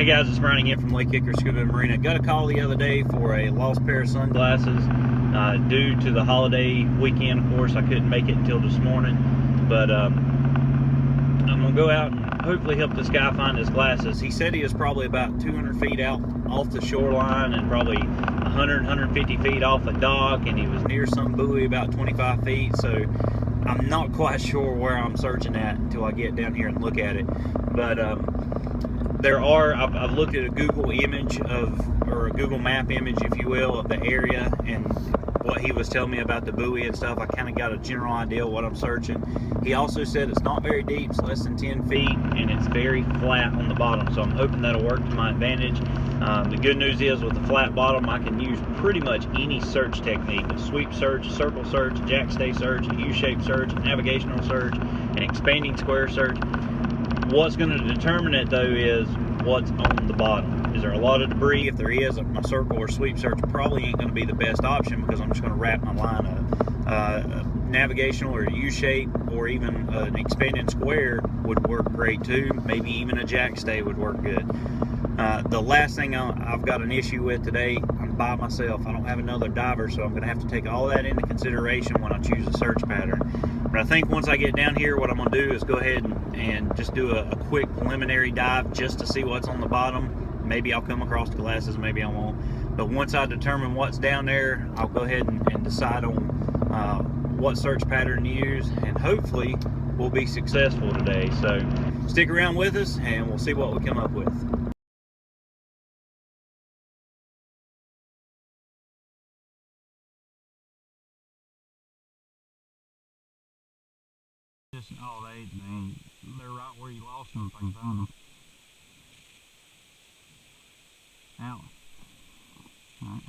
Hey guys, it's Marina again from LakeHickoryScuba and Marina. Got a call the other day for a lost pair of sunglasses. Due to the holiday weekend, of course, I couldn't make it until this morning. But I'm going to go out and hopefully help this guy find his glasses. He said he is probably about 200 feet out off the shoreline and probably 150 feet off a dock, and he was near some buoy about 25 feet. So I'm not quite sure where I'm searching at until I get down here and look at it. But I've looked at a Google image or a Google map image, if you will, of the area and what he was telling me about the buoy and stuff. I kind of got a general idea of what I'm searching. He also said it's not very deep, it's less than 10 feet, and it's very flat on the bottom, so I'm hoping that'll work to my advantage. The good news is, with the flat bottom, I can use pretty much any search technique: a sweep search, circle search, jack stay search, a U-shaped search, a navigational search, an expanding square search. What's going to determine it, though, is what's on the bottom. Is there a lot of debris? If there is, my circle or sweep search probably ain't going to be the best option, because I'm just going to wrap my line up. Navigational or U-shape or even an expanding square would work great too. Maybe even a jack stay would work good. The last thing I've got an issue with today, I'm by myself. I don't have another diver, so I'm going to have to take all that into consideration when I choose a search pattern. But I think once I get down here, what I'm going to do is go ahead and just do a quick preliminary dive just to see what's on the bottom. Maybe I'll come across the glasses, maybe I won't. But once I determine what's down there, I'll go ahead and decide on what search pattern to use, and hopefully we'll be successful today. So stick around with us and we'll see what we come up with. They're right where you lost them if I can find them. Out. All right.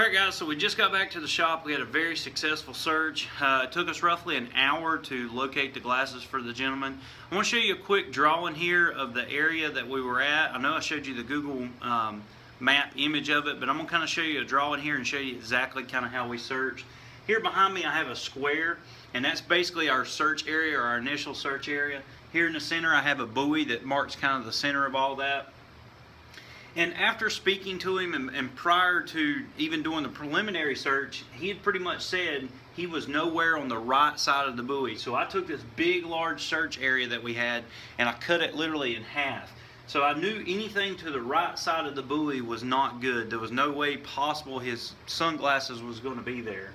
Alright guys, so we just got back to the shop. We had a very successful search. It took us roughly an hour to locate the glasses for the gentleman. I want to show you a quick drawing here of the area that we were at. I know I showed you the Google map image of it, but I'm going to kind of show you a drawing here and show you exactly kind of how we searched. Here behind me I have a square, and that's basically our search area, or our initial search area. Here in the center I have a buoy that marks kind of the center of all that. And after speaking to him and prior to even doing the preliminary search, he had pretty much said he was nowhere on the right side of the buoy. So I took this big, large search area that we had and I cut it literally in half. So I knew anything to the right side of the buoy was not good. There was no way possible his sunglasses was going to be there.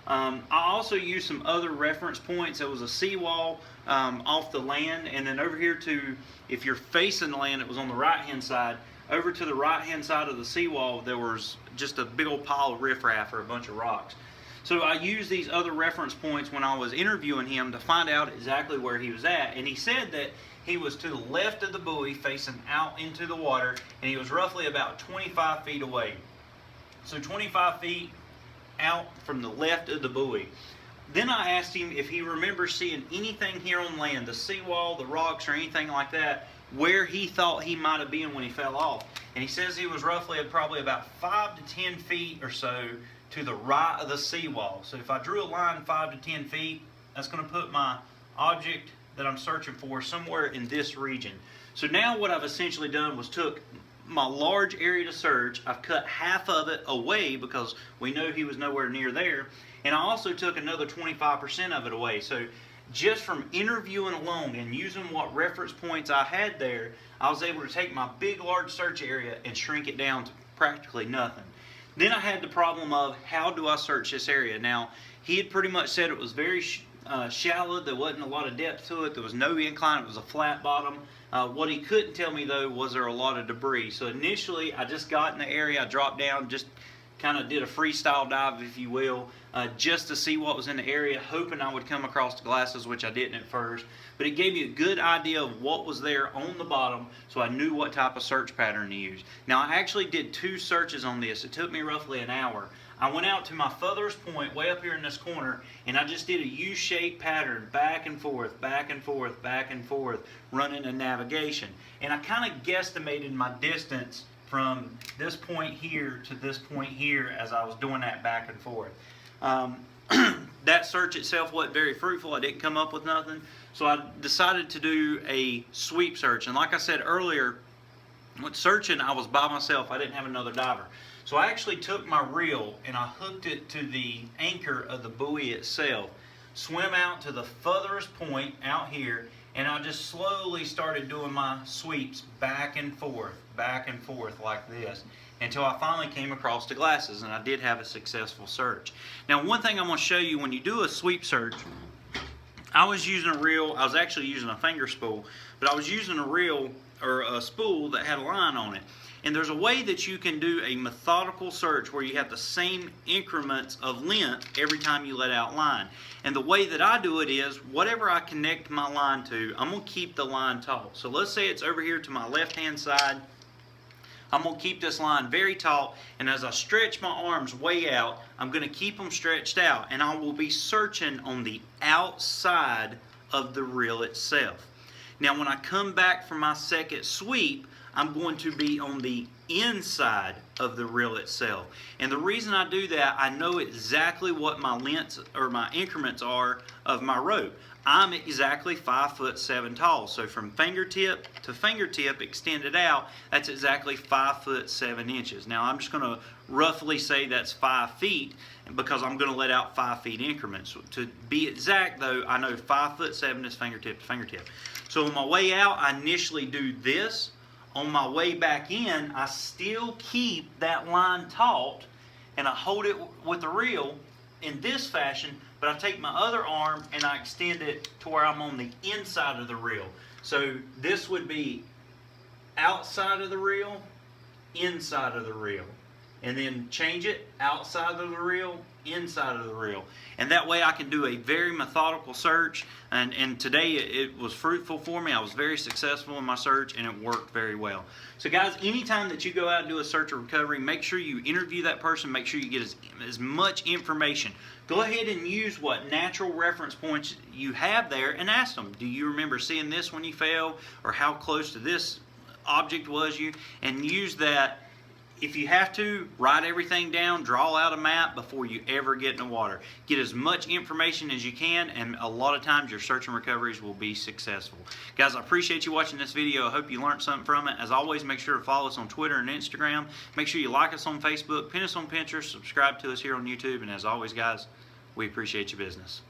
I also used some other reference points. There was a seawall off the land, and then over here to, if you're facing the land, it was on the right hand side. Over to the right hand side of the seawall there was just a big old pile of riffraff, or a bunch of rocks. So I used these other reference points when I was interviewing him to find out exactly where he was at, and he said that he was to the left of the buoy facing out into the water, and he was roughly about 25 feet away. So 25 feet out from the left of the buoy. Then I asked him if he remembers seeing anything here on land, the seawall, the rocks, or anything like that, where he thought he might have been when he fell off. And he says he was roughly probably about 5 to 10 feet or so to the right of the seawall. So if I drew a line 5 to 10 feet, that's going to put my object that I'm searching for somewhere in this region. So now what I've essentially done was took my large area to search, I've cut half of it away because we know he was nowhere near there, and I also took another 25% of it away. So just from interviewing alone and using what reference points I had there, I was able to take my big, large search area and shrink it down to practically nothing. Then I had the problem of, how do I search this area? Now, he had pretty much said it was very shallow. There wasn't a lot of depth to it. There was no incline. It was a flat bottom. What he couldn't tell me, though, was there a lot of debris. So initially, I just got in the area. I dropped down, just kind of did a freestyle dive, if you will, just to see what was in the area, hoping I would come across the glasses, which I didn't at first. But it gave me a good idea of what was there on the bottom, so I knew what type of search pattern to use. Now, I actually did 2 searches on this. It took me roughly an hour. I went out to my furthest point, way up here in this corner, and I just did a U-shaped pattern, back and forth, back and forth, back and forth, running a navigation. And I kind of guesstimated my distance from this point here to this point here as I was doing that back and forth. That search itself wasn't very fruitful. I didn't come up with nothing. So I decided to do a sweep search. And like I said earlier, when searching, I was by myself. I didn't have another diver. So I actually took my reel and I hooked it to the anchor of the buoy itself, swim out to the furthest point out here, and I just slowly started doing my sweeps back and forth like this until I finally came across the glasses, and I did have a successful search. Now, one thing I'm going to show you, when you do a sweep search, I was using a reel. I was actually using a finger spool, but I was using a reel or a spool that had a line on it. And there's a way that you can do a methodical search where you have the same increments of length every time you let out line. And the way that I do it is, whatever I connect my line to, I'm going to keep the line taut. So let's say it's over here to my left-hand side. I'm going to keep this line very taut, and as I stretch my arms way out, I'm going to keep them stretched out, and I will be searching on the outside of the reel itself. Now, when I come back for my second sweep, I'm going to be on the inside of the reel itself. And the reason I do that, I know exactly what my lengths or my increments are of my rope. I'm exactly 5'7" tall. So from fingertip to fingertip extended out, that's exactly 5'7". Now I'm just going to roughly say that's 5 feet because I'm going to let out 5 feet increments. So to be exact though, I know 5'7" is fingertip to fingertip. So on my way out, I initially do this. On my way back in, I still keep that line taut and I hold it with the reel in this fashion, but I take my other arm and I extend it to where I'm on the inside of the reel. So this would be outside of the reel, inside of the reel. and then change it outside of the reel, inside of the reel. And that way I can do a very methodical search, and today it was fruitful for me. I was very successful in my search, and it worked very well. So guys, anytime that you go out and do a search or recovery, make sure you interview that person, make sure you get as much information. Go ahead and use what natural reference points you have there and ask them, do you remember seeing this when you fell, or how close to this object was you? And use that. If you have to, write everything down, draw out a map before you ever get in the water. Get as much information as you can, and a lot of times your search and recoveries will be successful. Guys, I appreciate you watching this video. I hope you learned something from it. As always, make sure to follow us on Twitter and Instagram. Make sure you like us on Facebook, pin us on Pinterest, subscribe to us here on YouTube, and as always, guys, we appreciate your business.